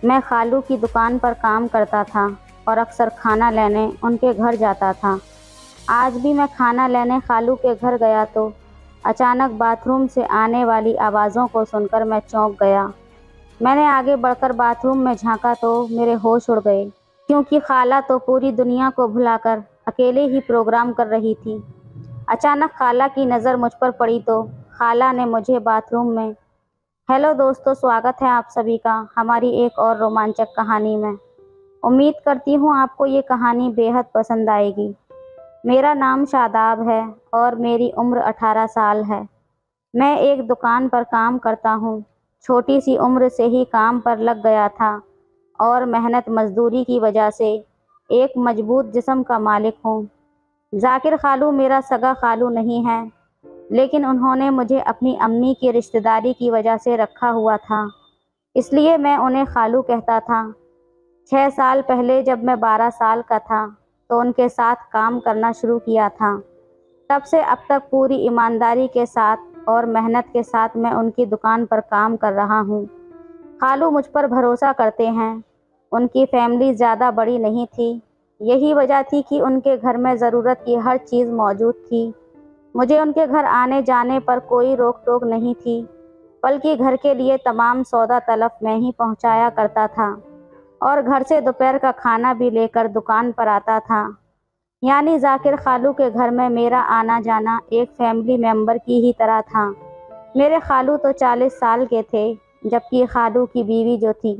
میں خالو کی دکان پر کام کرتا تھا اور اکثر کھانا لینے ان کے گھر جاتا تھا۔ آج بھی میں کھانا لینے خالو کے گھر گیا تو اچانک باتھ روم سے آنے والی آوازوں کو سن کر میں چونک گیا۔ میں نے آگے بڑھ کر باتھ روم میں جھانکا تو میرے ہوش اڑ گئے، کیونکہ خالہ تو پوری دنیا کو بھلا کر اکیلے ہی پروگرام کر رہی تھی۔ اچانک خالہ کی نظر مجھ پر پڑی تو خالہ نے مجھے باتھ روم میں ہیلو دوستو، سواگت ہے آپ سبھی کا ہماری ایک اور رومانچک کہانی میں۔ امید کرتی ہوں آپ کو یہ کہانی بے حد پسند آئے گی۔ میرا نام شاداب ہے اور میری عمر 18 سال ہے۔ میں ایک دکان پر کام کرتا ہوں۔ چھوٹی سی عمر سے ہی کام پر لگ گیا تھا اور محنت مزدوری کی وجہ سے ایک مضبوط جسم کا مالک ہوں۔ ذاکر خالو میرا سگا خالو نہیں ہے، لیکن انہوں نے مجھے اپنی امی کی رشتہ داری کی وجہ سے رکھا ہوا تھا، اس لیے میں انہیں خالو کہتا تھا۔ 6 سال پہلے جب میں 12 سال کا تھا تو ان کے ساتھ کام کرنا شروع کیا تھا۔ تب سے اب تک پوری ایمانداری کے ساتھ اور محنت کے ساتھ میں ان کی دکان پر کام کر رہا ہوں۔ خالو مجھ پر بھروسہ کرتے ہیں۔ ان کی فیملی زیادہ بڑی نہیں تھی، یہی وجہ تھی کہ ان کے گھر میں ضرورت کی ہر چیز موجود تھی۔ مجھے ان کے گھر آنے جانے پر کوئی روک ٹوک نہیں تھی، بلکہ گھر کے لیے تمام سودا طلب میں ہی پہنچایا کرتا تھا اور گھر سے دوپہر کا کھانا بھی لے کر دکان پر آتا تھا۔ یعنی ذاکر خالو کے گھر میں میرا آنا جانا ایک فیملی ممبر کی ہی طرح تھا۔ میرے خالو تو 40 سال کے تھے، جبکہ خالو کی بیوی جو تھی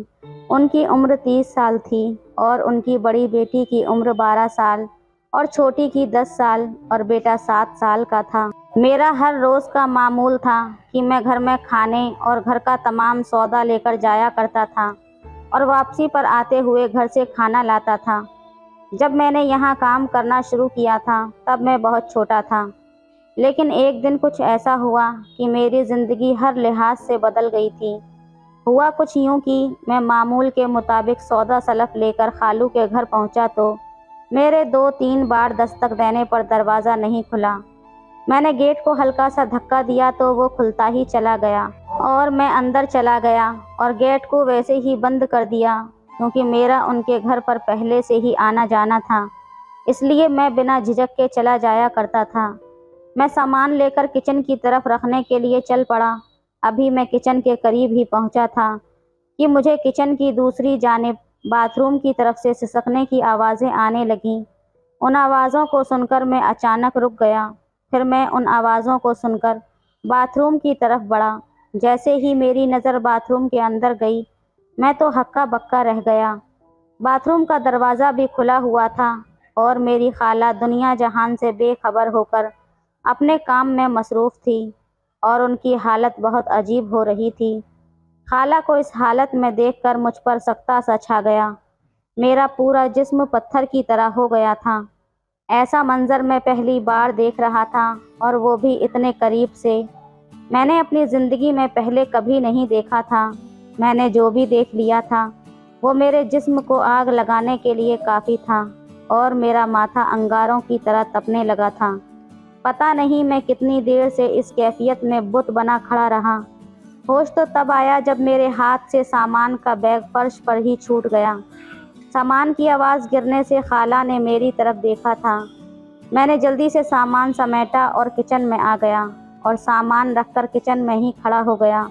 ان کی عمر 30 سال تھی اور ان کی بڑی بیٹی کی عمر 12 سال اور چھوٹی کی 10 سال اور بیٹا 7 سال کا تھا۔ میرا ہر روز کا معمول تھا کہ میں گھر میں کھانے اور گھر کا تمام سودا لے کر جایا کرتا تھا اور واپسی پر آتے ہوئے گھر سے کھانا لاتا تھا۔ جب میں نے یہاں کام کرنا شروع کیا تھا تب میں بہت چھوٹا تھا، لیکن ایک دن کچھ ایسا ہوا کہ میری زندگی ہر لحاظ سے بدل گئی تھی۔ ہوا کچھ یوں کہ میں معمول کے مطابق سودا سلف لے کر خالو کے گھر پہنچا تو میرے 2-3 بار دستک دینے پر دروازہ نہیں کھلا۔ میں نے گیٹ کو ہلکا سا دھکا دیا تو وہ کھلتا ہی چلا گیا اور میں اندر چلا گیا اور گیٹ کو ویسے ہی بند کر دیا، کیونکہ میرا ان کے گھر پر پہلے سے ہی آنا جانا تھا، اس لیے میں بنا جھجک کے چلا جایا کرتا تھا۔ میں سامان لے کر کچن کی طرف رکھنے کے لیے چل پڑا۔ ابھی میں کچن کے قریب ہی پہنچا تھا کہ مجھے کچن کی دوسری جانب باتھ روم کی طرف سے سسکنے کی آوازیں آنے لگیں۔ ان آوازوں کو سن کر میں اچانک رک گیا، پھر میں ان آوازوں کو سن کر باتھ روم کی طرف بڑھا۔ جیسے ہی میری نظر باتھ روم کے اندر گئی، میں تو ہکا بکا رہ گیا۔ باتھ روم کا دروازہ بھی کھلا ہوا تھا اور میری خالہ دنیا جہان سے بے خبر ہو کر اپنے کام میں مصروف تھی اور ان کی حالت بہت عجیب ہو رہی تھی۔ خالہ کو اس حالت میں دیکھ کر مجھ پر سکتہ سا چھا گیا۔ میرا پورا جسم پتھر کی طرح ہو گیا تھا۔ ایسا منظر میں پہلی بار دیکھ رہا تھا اور وہ بھی اتنے قریب سے۔ میں نے اپنی زندگی میں پہلے کبھی نہیں دیکھا تھا۔ میں نے جو بھی دیکھ لیا تھا وہ میرے جسم کو آگ لگانے کے لیے کافی تھا اور میرا ماتھا انگاروں کی طرح تپنے لگا تھا۔ پتہ نہیں میں کتنی دیر سے اس کیفیت میں بت بنا کھڑا رہا۔ ہوش تو تب آیا جب میرے ہاتھ سے سامان کا بیگ فرش پر ہی چھوٹ گیا۔ سامان کی آواز گرنے سے خالہ نے میری طرف دیکھا تھا۔ میں نے جلدی سے سامان سمیٹا اور کچن میں آ گیا اور سامان رکھ کر کچن میں ہی کھڑا ہو گیا۔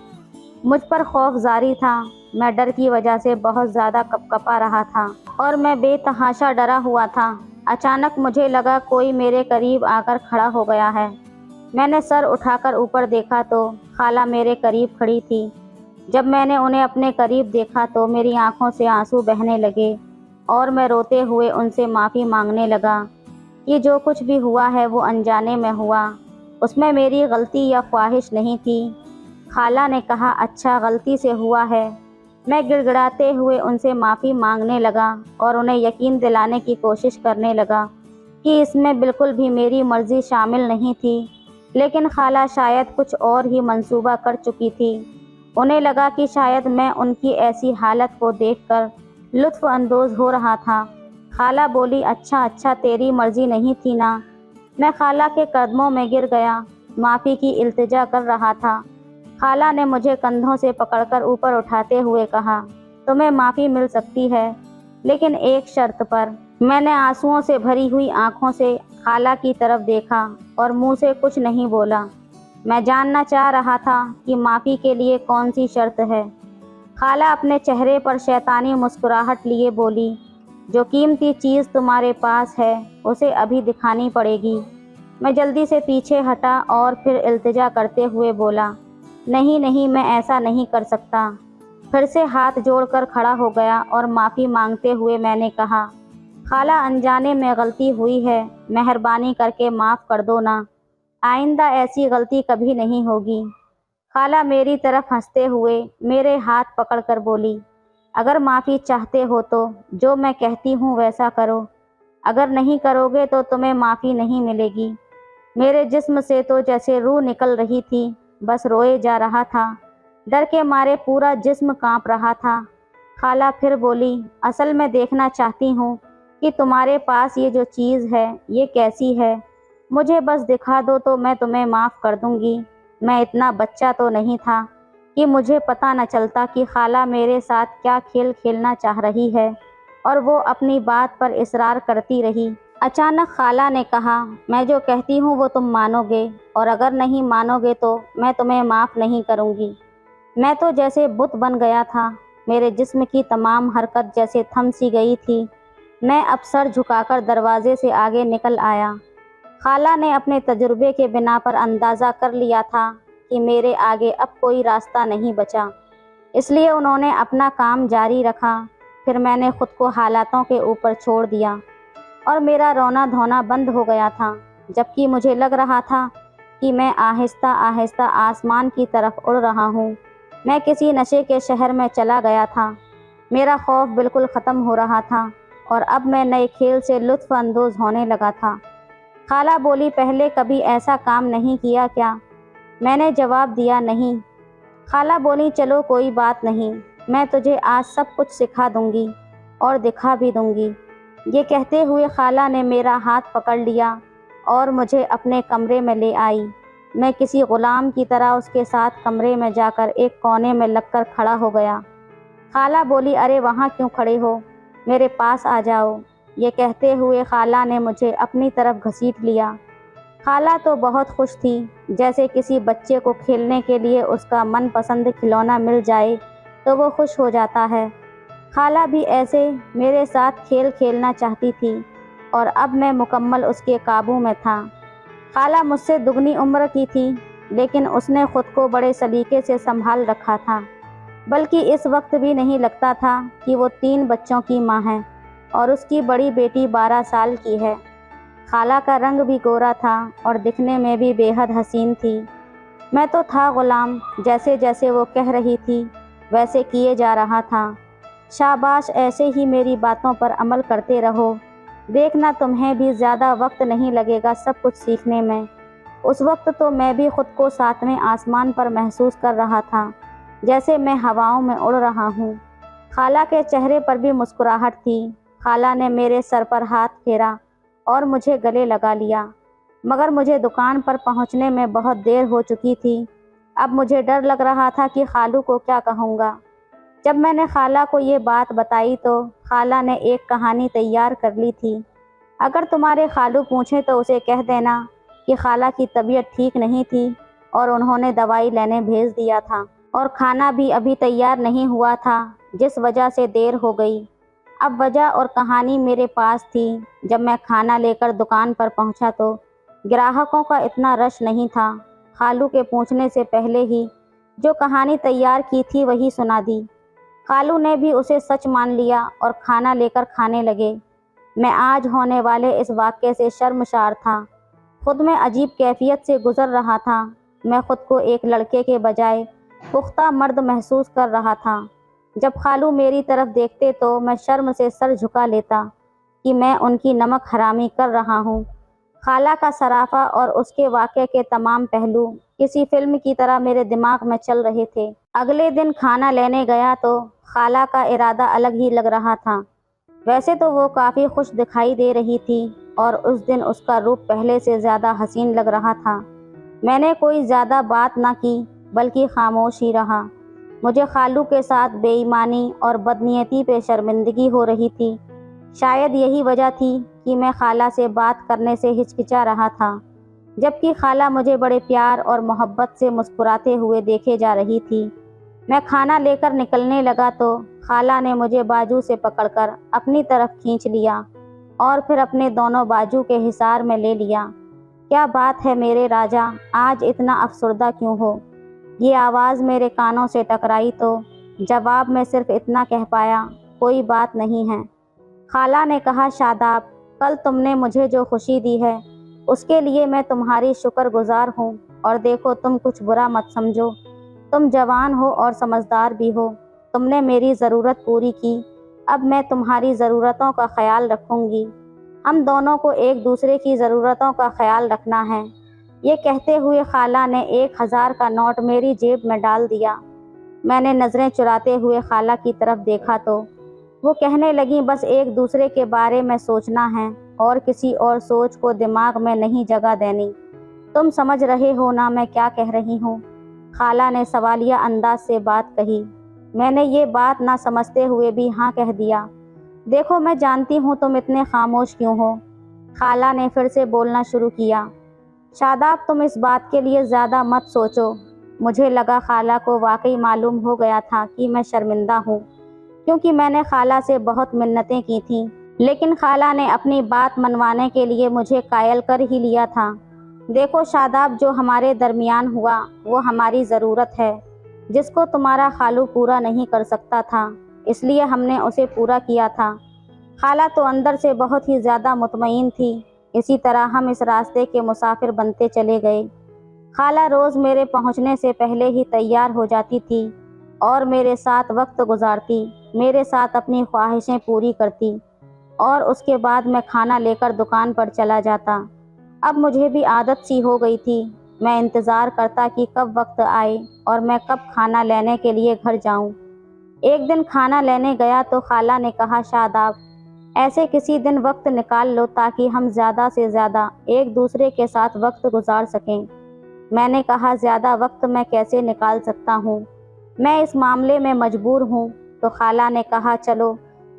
مجھ پر خوف زاری تھا۔ میں ڈر کی وجہ سے بہت زیادہ کپکپا رہا تھا اور میں بے تحاشا ڈرا ہوا تھا۔ اچانک مجھے لگا کوئی میرے قریب آ کر کھڑا ہو گیا ہے۔ میں نے سر اٹھا کر اوپر دیکھا تو خالہ میرے قریب کھڑی تھی۔ جب میں نے انہیں اپنے قریب دیکھا تو میری آنکھوں سے آنسو بہنے لگے اور میں روتے ہوئے ان سے معافی مانگنے لگا کہ جو کچھ بھی ہوا ہے وہ انجانے میں ہوا، اس میں میری غلطی یا خواہش نہیں تھی۔ خالہ نے کہا، اچھا غلطی سے ہوا ہے۔ میں گڑ گڑاتے ہوئے ان سے معافی مانگنے لگا اور انہیں یقین دلانے کی کوشش کرنے لگا کہ اس میں بالکل بھی میری مرضی شامل نہیں تھی، لیکن خالہ شاید کچھ اور ہی منصوبہ کر چکی تھی۔ انہیں لگا کہ شاید میں ان کی ایسی حالت کو دیکھ کر لطف اندوز ہو رہا تھا۔ خالہ بولی، اچھا تیری مرضی نہیں تھی نا۔ میں خالہ کے قدموں میں گر گیا، معافی کی التجا کر رہا تھا۔ خالہ نے مجھے کندھوں سے پکڑ کر اوپر اٹھاتے ہوئے کہا، تمہیں معافی مل سکتی ہے، لیکن ایک شرط پر۔ میں نے آنسوؤں سے بھری ہوئی آنکھوں سے خالہ کی طرف دیکھا اور منہ سے کچھ نہیں بولا۔ میں جاننا چاہ رہا تھا کہ معافی کے لیے کون سی شرط ہے۔ خالہ اپنے چہرے پر شیطانی مسکراہٹ لیے بولی، جو قیمتی چیز تمہارے پاس ہے اسے ابھی دکھانی پڑے گی۔ میں جلدی سے پیچھے ہٹا اور پھر التجا کرتے ہوئے بولا، نہیں نہیں، میں ایسا نہیں کر سکتا۔ پھر سے ہاتھ جوڑ کر کھڑا ہو گیا اور معافی مانگتے ہوئے میں نے کہا، خالہ انجانے میں غلطی ہوئی ہے، مہربانی کر کے معاف کر دو نا، آئندہ ایسی غلطی کبھی نہیں ہوگی۔ خالہ میری طرف ہنستے ہوئے میرے ہاتھ پکڑ کر بولی، اگر معافی چاہتے ہو تو جو میں کہتی ہوں ویسا کرو، اگر نہیں کرو گے تو تمہیں معافی نہیں ملے گی۔ میرے جسم سے تو جیسے روح نکل رہی تھی، بس روئے جا رہا تھا، ڈر کے مارے پورا جسم کانپ رہا تھا۔ خالہ پھر بولی، اصل میں دیکھنا چاہتی ہوں کہ تمہارے پاس یہ جو چیز ہے یہ کیسی ہے، مجھے بس دکھا دو تو میں تمہیں معاف کر دوں گی۔ میں اتنا بچہ تو نہیں تھا کہ مجھے پتہ نہ چلتا کہ خالہ میرے ساتھ کیا کھیل کھیلنا چاہ رہی ہے، اور وہ اپنی بات پر اصرار کرتی رہی۔ اچانک خالہ نے کہا، میں جو کہتی ہوں وہ تم مانو گے، اور اگر نہیں مانو گے تو میں تمہیں معاف نہیں کروں گی۔ میں تو جیسے بت بن گیا تھا، میرے جسم کی تمام حرکت جیسے تھم سی گئی تھی۔ میں اب سر جھکا کر دروازے سے آگے نکل آیا۔ خالہ نے اپنے تجربے کے بنا پر اندازہ کر لیا تھا کہ میرے آگے اب کوئی راستہ نہیں بچا، اس لیے انہوں نے اپنا کام جاری رکھا۔ پھر میں نے خود کو حالاتوں کے اوپر چھوڑ دیا اور میرا رونا دھونا بند ہو گیا تھا، جبکہ مجھے لگ رہا تھا کہ میں آہستہ آہستہ آسمان کی طرف اڑ رہا ہوں۔ میں کسی نشے کے شہر میں چلا گیا تھا، میرا خوف بالکل ختم ہو رہا تھا اور اب میں نئے کھیل سے لطف اندوز ہونے لگا تھا۔ خالہ بولی، پہلے کبھی ایسا کام نہیں کیا کیا؟ میں نے جواب دیا، نہیں۔ خالہ بولی، چلو کوئی بات نہیں، میں تجھے آج سب کچھ سکھا دوں گی اور دکھا بھی دوں گی۔ یہ کہتے ہوئے خالہ نے میرا ہاتھ پکڑ لیا اور مجھے اپنے کمرے میں لے آئی۔ میں کسی غلام کی طرح اس کے ساتھ کمرے میں جا کر ایک کونے میں لگ کر کھڑا ہو گیا۔ خالہ بولی، ارے وہاں کیوں کھڑے ہو، میرے پاس آ جاؤ۔ یہ کہتے ہوئے خالہ نے مجھے اپنی طرف گھسیٹ لیا۔ خالہ تو بہت خوش تھی، جیسے کسی بچے کو کھیلنے کے لیے اس کا من پسند کھلونا مل جائے تو وہ خوش ہو جاتا ہے۔ خالہ بھی ایسے میرے ساتھ کھیل کھیلنا چاہتی تھی اور اب میں مکمل اس کے قابو میں تھا۔ خالہ مجھ سے دگنی عمر کی تھی، لیکن اس نے خود کو بڑے سلیقے سے سنبھال رکھا تھا، بلکہ اس وقت بھی نہیں لگتا تھا کہ وہ 3 بچوں کی ماں ہے اور اس کی بڑی بیٹی 12 سال کی ہے۔ خالہ کا رنگ بھی گورا تھا اور دکھنے میں بھی بے حد حسین تھی۔ میں تو تھا غلام، جیسے جیسے وہ کہہ رہی تھی ویسے کیے جا رہا تھا۔ شاباش، ایسے ہی میری باتوں پر عمل کرتے رہو، دیکھنا تمہیں بھی زیادہ وقت نہیں لگے گا سب کچھ سیکھنے میں۔ اس وقت تو میں بھی خود کو 7ویں آسمان پر محسوس کر رہا تھا، جیسے میں ہواؤں میں اڑ رہا ہوں۔ خالہ کے چہرے پر بھی مسکراہٹ تھی۔ خالہ نے میرے سر پر ہاتھ پھیرا اور مجھے گلے لگا لیا، مگر مجھے دکان پر پہنچنے میں بہت دیر ہو چکی تھی۔ اب مجھے ڈر لگ رہا تھا کہ خالو کو کیا کہوں گا۔ جب میں نے خالہ کو یہ بات بتائی تو خالہ نے ایک کہانی تیار کر لی تھی۔ اگر تمہارے خالو پوچھیں تو اسے کہہ دینا کہ خالہ کی طبیعت ٹھیک نہیں تھی اور انہوں نے دوائی لینے بھیج دیا تھا، اور کھانا بھی ابھی تیار نہیں ہوا تھا جس وجہ سے دیر ہو گئی۔ اب وجہ اور کہانی میرے پاس تھی۔ جب میں کھانا لے کر دکان پر پہنچا تو گراہکوں کا اتنا رش نہیں تھا۔ خالو کے پوچھنے سے پہلے ہی جو کہانی تیار کی تھی وہی سنا دی۔ خالو نے بھی اسے سچ مان لیا اور کھانا لے کر کھانے لگے۔ میں آج ہونے والے اس واقعے سے شرمسار تھا، خود میں عجیب کیفیت سے گزر رہا تھا۔ میں خود کو ایک لڑکے کے بجائے پختہ مرد محسوس کر رہا تھا۔ جب خالو میری طرف دیکھتے تو میں شرم سے سر جھکا لیتا کہ میں ان کی نمک حرامی کر رہا ہوں۔ خالہ کا سرافہ اور اس کے واقعے کے تمام پہلو کسی فلم کی طرح میرے دماغ میں چل رہے تھے۔ اگلے دن کھانا لینے گیا تو خالہ کا ارادہ الگ ہی لگ رہا تھا۔ ویسے تو وہ کافی خوش دکھائی دے رہی تھی اور اس دن اس کا روپ پہلے سے زیادہ حسین لگ رہا تھا۔ میں نے کوئی زیادہ بات نہ کی بلکہ خاموش ہی رہا۔ مجھے خالو کے ساتھ بے ایمانی اور بدنیتی پہ شرمندگی ہو رہی تھی۔ شاید یہی وجہ تھی کہ میں خالہ سے بات کرنے سے ہچکچا رہا تھا، جبکہ خالہ مجھے بڑے پیار اور محبت سے مسکراتے ہوئے دیکھے جا رہی تھی۔ میں کھانا لے کر نکلنے لگا تو خالہ نے مجھے بازو سے پکڑ کر اپنی طرف کھینچ لیا اور پھر اپنے دونوں بازو کے حصار میں لے لیا۔ کیا بات ہے میرے راجا، آج اتنا افسردہ کیوں ہو؟ یہ آواز میرے کانوں سے ٹکرائی تو جواب میں صرف اتنا کہہ پایا، کوئی بات نہیں ہے۔ خالہ نے کہا، شاداب، کل تم نے مجھے جو خوشی دی ہے اس کے لیے میں تمہاری شکر گزار ہوں، اور دیکھو تم کچھ برا مت سمجھو، تم جوان ہو اور سمجھدار بھی ہو، تم نے میری ضرورت پوری کی، اب میں تمہاری ضرورتوں کا خیال رکھوں گی، ہم دونوں کو ایک دوسرے کی ضرورتوں کا خیال رکھنا ہے۔ یہ کہتے ہوئے خالہ نے 1000 کا نوٹ میری جیب میں ڈال دیا۔ میں نے نظریں چراتے ہوئے خالہ کی طرف دیکھا تو وہ کہنے لگیں، بس ایک دوسرے کے بارے میں سوچنا ہے اور کسی اور سوچ کو دماغ میں نہیں جگہ دینی۔ تم سمجھ رہے ہو نا میں کیا کہہ رہی ہوں؟ خالہ نے سوالیہ انداز سے بات کہی۔ میں نے یہ بات نہ سمجھتے ہوئے بھی ہاں کہہ دیا۔ دیکھو میں جانتی ہوں تم اتنے خاموش کیوں ہو۔ خالہ نے پھر سے بولنا شروع کیا، شاداب تم اس بات کے لیے زیادہ مت سوچو۔ مجھے لگا خالہ کو واقعی معلوم ہو گیا تھا کہ میں شرمندہ ہوں، کیونکہ میں نے خالہ سے بہت منتیں کی تھیں، لیکن خالہ نے اپنی بات منوانے کے لیے مجھے قائل کر ہی لیا تھا۔ دیکھو شاداب، جو ہمارے درمیان ہوا وہ ہماری ضرورت ہے، جس کو تمہارا خالو پورا نہیں کر سکتا تھا، اس لیے ہم نے اسے پورا کیا تھا۔ خالہ تو اندر سے بہت ہی زیادہ مطمئن تھی۔ اسی طرح ہم اس راستے کے مسافر بنتے چلے گئے۔ خالہ روز میرے پہنچنے سے پہلے ہی تیار ہو جاتی تھی اور میرے ساتھ وقت گزارتی، میرے ساتھ اپنی خواہشیں پوری کرتی، اور اس کے بعد میں کھانا لے کر دکان پر چلا جاتا۔ اب مجھے بھی عادت سی ہو گئی تھی، میں انتظار کرتا کہ کب وقت آئے اور میں کب کھانا لینے کے لیے گھر جاؤں۔ ایک دن کھانا لینے گیا تو خالہ نے کہا، شاداب ایسے کسی دن وقت نکال لو تاکہ ہم زیادہ سے زیادہ ایک دوسرے کے ساتھ وقت گزار سکیں۔ میں نے کہا، زیادہ وقت میں کیسے نکال سکتا ہوں، میں اس معاملے میں مجبور ہوں۔ تو خالہ نے کہا، چلو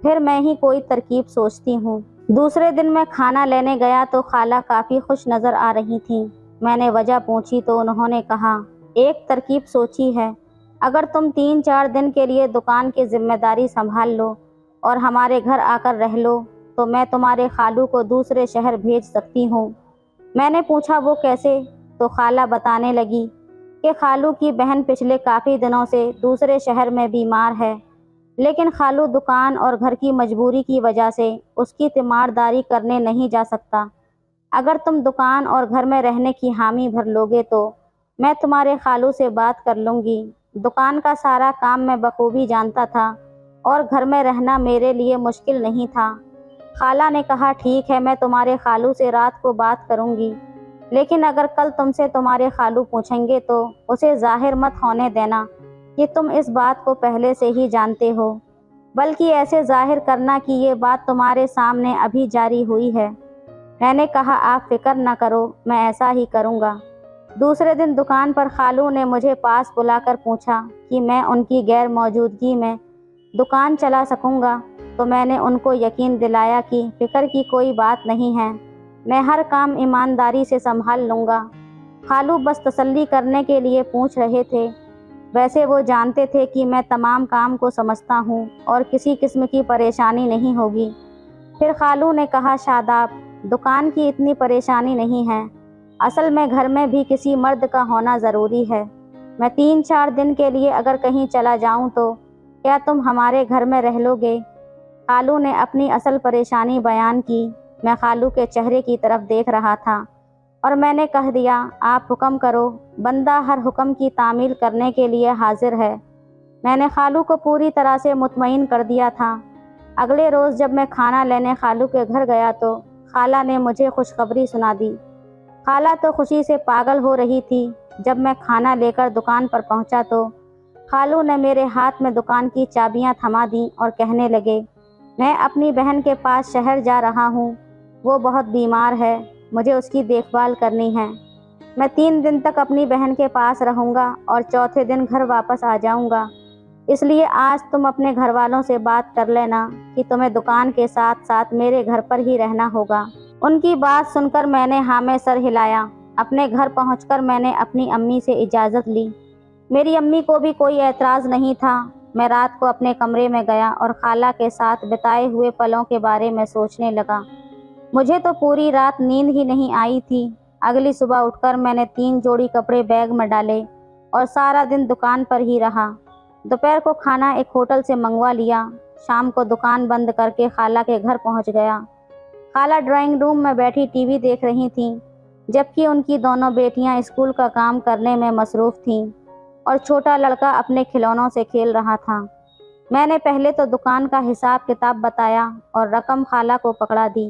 پھر میں ہی کوئی ترکیب سوچتی ہوں۔ دوسرے دن میں کھانا لینے گیا تو خالہ کافی خوش نظر آ رہی تھیں۔ میں نے وجہ پوچھی تو انہوں نے کہا، ایک ترکیب سوچی ہے، اگر تم 3-4 دن کے لیے دکان کی ذمہ داری سنبھال لو اور ہمارے گھر آ کر رہ لو تو میں تمہارے خالو کو دوسرے شہر بھیج سکتی ہوں۔ میں نے پوچھا، وہ کیسے؟ تو خالہ بتانے لگی کہ خالو کی بہن پچھلے کافی دنوں سے دوسرے شہر میں بیمار ہے، لیکن خالو دکان اور گھر کی مجبوری کی وجہ سے اس کی تیمارداری کرنے نہیں جا سکتا۔ اگر تم دکان اور گھر میں رہنے کی حامی بھر لوگے تو میں تمہارے خالو سے بات کر لوں گی۔ دکان کا سارا کام میں بخوبی جانتا تھا اور گھر میں رہنا میرے لیے مشکل نہیں تھا۔ خالہ نے کہا، ٹھیک ہے، میں تمہارے خالو سے رات کو بات کروں گی، لیکن اگر کل تم سے تمہارے خالو پوچھیں گے تو اسے ظاہر مت ہونے دینا کہ تم اس بات کو پہلے سے ہی جانتے ہو، بلکہ ایسے ظاہر کرنا کہ یہ بات تمہارے سامنے ابھی جاری ہوئی ہے۔ میں نے کہا، آپ فکر نہ کرو، میں ایسا ہی کروں گا۔ دوسرے دن دکان پر خالو نے مجھے پاس بلا کر پوچھا کہ میں ان کی غیر موجودگی میں دکان چلا سکوں گا، تو میں نے ان کو یقین دلایا کہ فکر کی کوئی بات نہیں ہے، میں ہر کام ایمانداری سے سنبھال لوں گا۔ خالو بس تسلی کرنے کے لیے پوچھ رہے تھے، ویسے وہ جانتے تھے کہ میں تمام کام کو سمجھتا ہوں اور کسی قسم کی پریشانی نہیں ہوگی۔ پھر خالو نے کہا، شاداب دکان کی اتنی پریشانی نہیں ہے، اصل میں گھر میں بھی کسی مرد کا ہونا ضروری ہے۔ میں 3-4 دن کے لیے اگر کہیں چلا جاؤں تو کیا تم ہمارے گھر میں رہ لو گے؟ خالو نے اپنی اصل پریشانی بیان کی۔ میں خالو کے چہرے کی طرف دیکھ رہا تھا اور میں نے کہہ دیا، آپ حکم کرو، بندہ ہر حکم کی تعمیل کرنے کے لیے حاضر ہے۔ میں نے خالو کو پوری طرح سے مطمئن کر دیا تھا۔ اگلے روز جب میں کھانا لینے خالو کے گھر گیا تو خالہ نے مجھے خوشخبری سنا دی۔ خالہ تو خوشی سے پاگل ہو رہی تھی۔ جب میں کھانا لے کر دکان پر پہنچا تو خالو نے میرے ہاتھ میں دکان کی چابیاں تھما دیں اور کہنے لگے، میں اپنی بہن کے پاس شہر جا رہا ہوں، وہ بہت بیمار ہے، مجھے اس کی دیکھ بھال کرنی ہے۔ میں 3 دن تک اپنی بہن کے پاس رہوں گا اور چوتھے دن گھر واپس آ جاؤں گا۔ اس لیے آج تم اپنے گھر والوں سے بات کر لینا کہ تمہیں دکان کے ساتھ ساتھ میرے گھر پر ہی رہنا ہوگا۔ ان کی بات سن کر میں نے ہاں میں سر ہلایا۔ اپنے گھر پہنچ کر میں نے اپنی امی سے اجازت لی۔ میری امی کو بھی کوئی اعتراض نہیں تھا۔ میں رات کو اپنے کمرے میں گیا اور خالہ کے ساتھ بتائے ہوئے پلوں کے بارے میں سوچنے لگا۔ مجھے تو پوری رات نیند ہی نہیں آئی تھی۔ اگلی صبح اٹھ کر میں نے 3 جوڑی کپڑے بیگ میں ڈالے اور سارا دن دکان پر ہی رہا۔ دوپہر کو کھانا ایک ہوٹل سے منگوا لیا۔ شام کو دکان بند کر کے خالہ کے گھر پہنچ گیا۔ خالہ ڈرائنگ روم میں بیٹھی ٹی وی دیکھ رہی تھیں، جبکہ ان کی دونوں بیٹیاں اسکول کا کام کرنے میں مصروف تھیں اور چھوٹا لڑکا اپنے کھلونوں سے کھیل رہا تھا۔ میں نے پہلے تو دکان کا حساب کتاب بتایا اور رقم خالہ کو پکڑا دی۔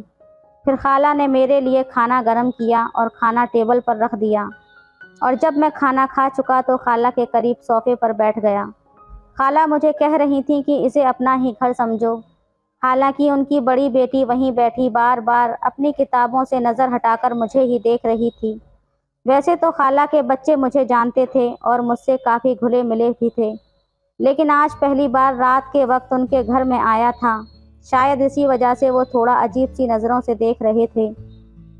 پھر خالہ نے میرے لیے کھانا گرم کیا اور کھانا ٹیبل پر رکھ دیا، اور جب میں کھانا کھا چکا تو خالہ کے قریب صوفے پر بیٹھ گیا۔ خالہ مجھے کہہ رہی تھیں کہ اسے اپنا ہی گھر سمجھو، حالانکہ ان کی بڑی بیٹی وہیں بیٹھی بار بار اپنی کتابوں سے نظر ہٹا کر مجھے ہی دیکھ رہی تھی۔ ویسے تو خالہ کے بچے مجھے جانتے تھے اور مجھ سے کافی گھلے ملے بھی تھے، لیکن آج پہلی بار رات کے وقت ان کے گھر میں آیا تھا۔ شاید اسی وجہ سے وہ تھوڑا عجیب سی نظروں سے دیکھ رہے تھے۔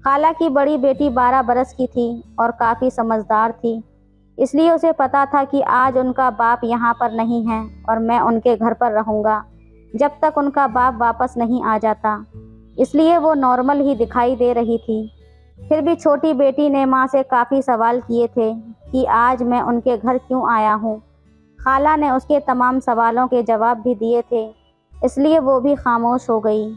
خالہ کی بڑی بیٹی 12 برس کی تھی اور کافی سمجھدار تھی، اس لیے اسے پتا تھا کہ آج ان کا باپ یہاں پر نہیں ہے اور میں ان کے گھر پر رہوں گا جب تک ان کا باپ واپس نہیں آ جاتا، اس لیے وہ نارمل ہی دکھائی دے رہی تھی۔ پھر بھی چھوٹی بیٹی نے ماں سے کافی سوال کیے تھے کہ آج میں ان کے گھر کیوں آیا ہوں۔ خالہ نے اس کے تمام سوالوں کے جواب بھی دیے تھے، اس لیے وہ بھی خاموش ہو گئی۔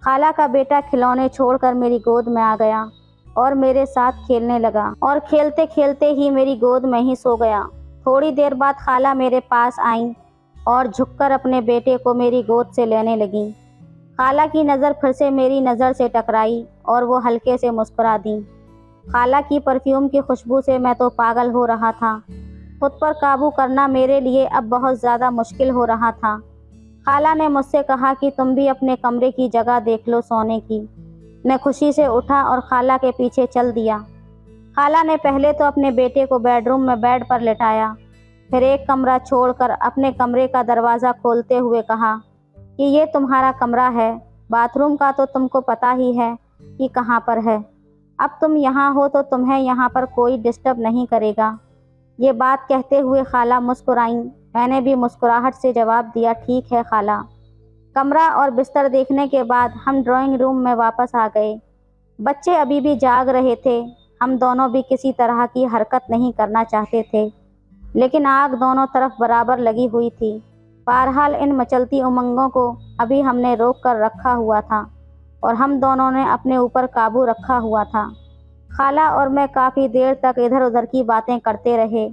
خالہ کا بیٹا کھلونے چھوڑ کر میری گود میں آ گیا اور میرے ساتھ کھیلنے لگا اور کھیلتے کھیلتے ہی میری گود میں ہی سو گیا۔ تھوڑی دیر بعد خالہ میرے پاس آئیں اور جھک کر اپنے بیٹے کو میری گود سے لینے لگیں۔ خالہ کی نظر پھر سے میری نظر سے ٹکرائی اور وہ ہلکے سے مسکرا دیں۔ خالہ کی پرفیوم کی خوشبو سے میں تو پاگل ہو رہا تھا۔ خود پر قابو کرنا میرے لیے اب بہت زیادہ مشکل ہو رہا تھا۔ خالہ نے مجھ سے کہا کہ تم بھی اپنے کمرے کی جگہ دیکھ لو سونے کی۔ میں خوشی سے اٹھا اور خالہ کے پیچھے چل دیا۔ خالہ نے پہلے تو اپنے بیٹے کو بیڈ روم میں بیڈ پر لٹایا، پھر ایک کمرہ چھوڑ کر اپنے کمرے کا دروازہ کھولتے ہوئے کہا کہ یہ تمہارا کمرہ ہے، باتھ روم کا تو تم کو پتہ ہی ہے کہ کہاں پر ہے۔ اب تم یہاں ہو تو تمہیں یہاں پر کوئی ڈسٹرب نہیں کرے گا۔ یہ بات کہتے ہوئے خالہ مسکرائیں۔ میں نے بھی مسکراہٹ سے جواب دیا، ٹھیک ہے خالہ۔ کمرہ اور بستر دیکھنے کے بعد ہم ڈرائنگ روم میں واپس آ گئے۔ بچے ابھی بھی جاگ رہے تھے۔ ہم دونوں بھی کسی طرح کی حرکت نہیں کرنا چاہتے تھے، لیکن آگ دونوں طرف برابر لگی ہوئی تھی۔ بہرحال ان مچلتی امنگوں کو ابھی ہم نے روک کر رکھا ہوا تھا اور ہم دونوں نے اپنے اوپر قابو رکھا ہوا تھا۔ خالہ اور میں کافی دیر تک ادھر ادھر کی باتیں کرتے رہے۔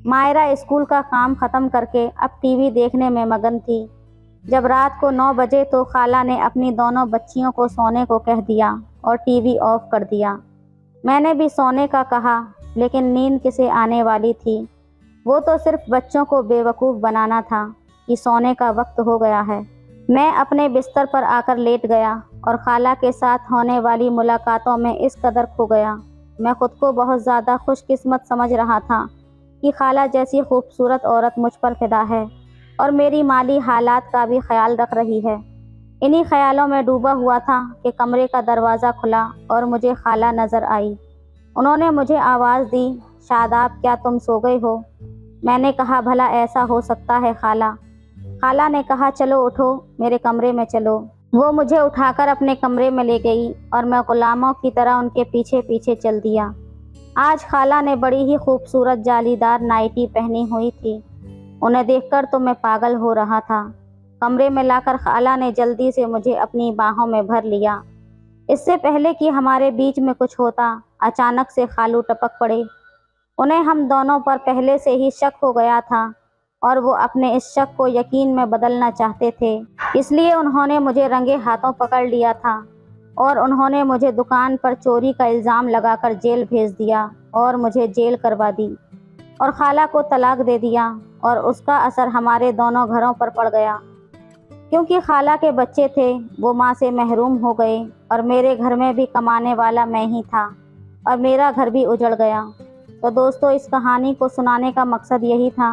مائرہ اسکول کا کام ختم کر کے اب ٹی وی دیکھنے میں مگن تھی۔ جب رات کو 9 بجے تو خالہ نے اپنی دونوں بچیوں کو سونے کو کہہ دیا اور ٹی وی آف کر دیا۔ میں نے بھی سونے کا کہا، لیکن نیند کسے آنے والی تھی؟ وہ تو صرف بچوں کو بے وقوف بنانا تھا کہ سونے کا وقت ہو گیا ہے۔ میں اپنے بستر پر آ کر لیٹ گیا اور خالہ کے ساتھ ہونے والی ملاقاتوں میں اس قدر کھو گیا۔ میں خود کو بہت زیادہ خوش قسمت سمجھ رہا تھا کہ خالہ جیسی خوبصورت عورت مجھ پر فدا ہے اور میری مالی حالات کا بھی خیال رکھ رہی ہے۔ انہی خیالوں میں ڈوبا ہوا تھا کہ کمرے کا دروازہ کھلا اور مجھے خالہ نظر آئی۔ انہوں نے مجھے آواز دی، شاداب کیا تم سو گئے ہو؟ میں نے کہا بھلا ایسا ہو سکتا ہے خالہ؟ خالہ نے کہا چلو اٹھو، میرے کمرے میں چلو۔ وہ مجھے اٹھا کر اپنے کمرے میں لے گئی اور میں غلاموں کی طرح ان کے پیچھے پیچھے چل دیا۔ آج خالہ نے بڑی ہی خوبصورت جالی دار نائٹی پہنی ہوئی تھی۔ انہیں دیکھ کر تو میں پاگل ہو رہا تھا۔ کمرے میں لا کر خالہ نے جلدی سے مجھے اپنی باہوں میں بھر لیا۔ اس سے پہلے کہ ہمارے بیچ میں کچھ ہوتا، اچانک سے خالو ٹپک پڑے۔ انہیں ہم دونوں پر پہلے سے ہی شک ہو گیا تھا اور وہ اپنے اس شک کو یقین میں بدلنا چاہتے تھے، اس لیے انہوں نے مجھے رنگے ہاتھوں پکڑ لیا تھا اور انہوں نے مجھے دکان پر چوری کا الزام لگا کر جیل بھیج دیا اور مجھے جیل کروا دی اور خالہ کو طلاق دے دیا، اور اس کا اثر ہمارے دونوں گھروں پر پڑ گیا۔ کیونکہ خالہ کے بچے تھے وہ ماں سے محروم ہو گئے اور میرے گھر میں بھی کمانے والا میں ہی تھا اور میرا گھر بھی اجڑ گیا۔ تو دوستو، اس کہانی کو سنانے کا مقصد یہی تھا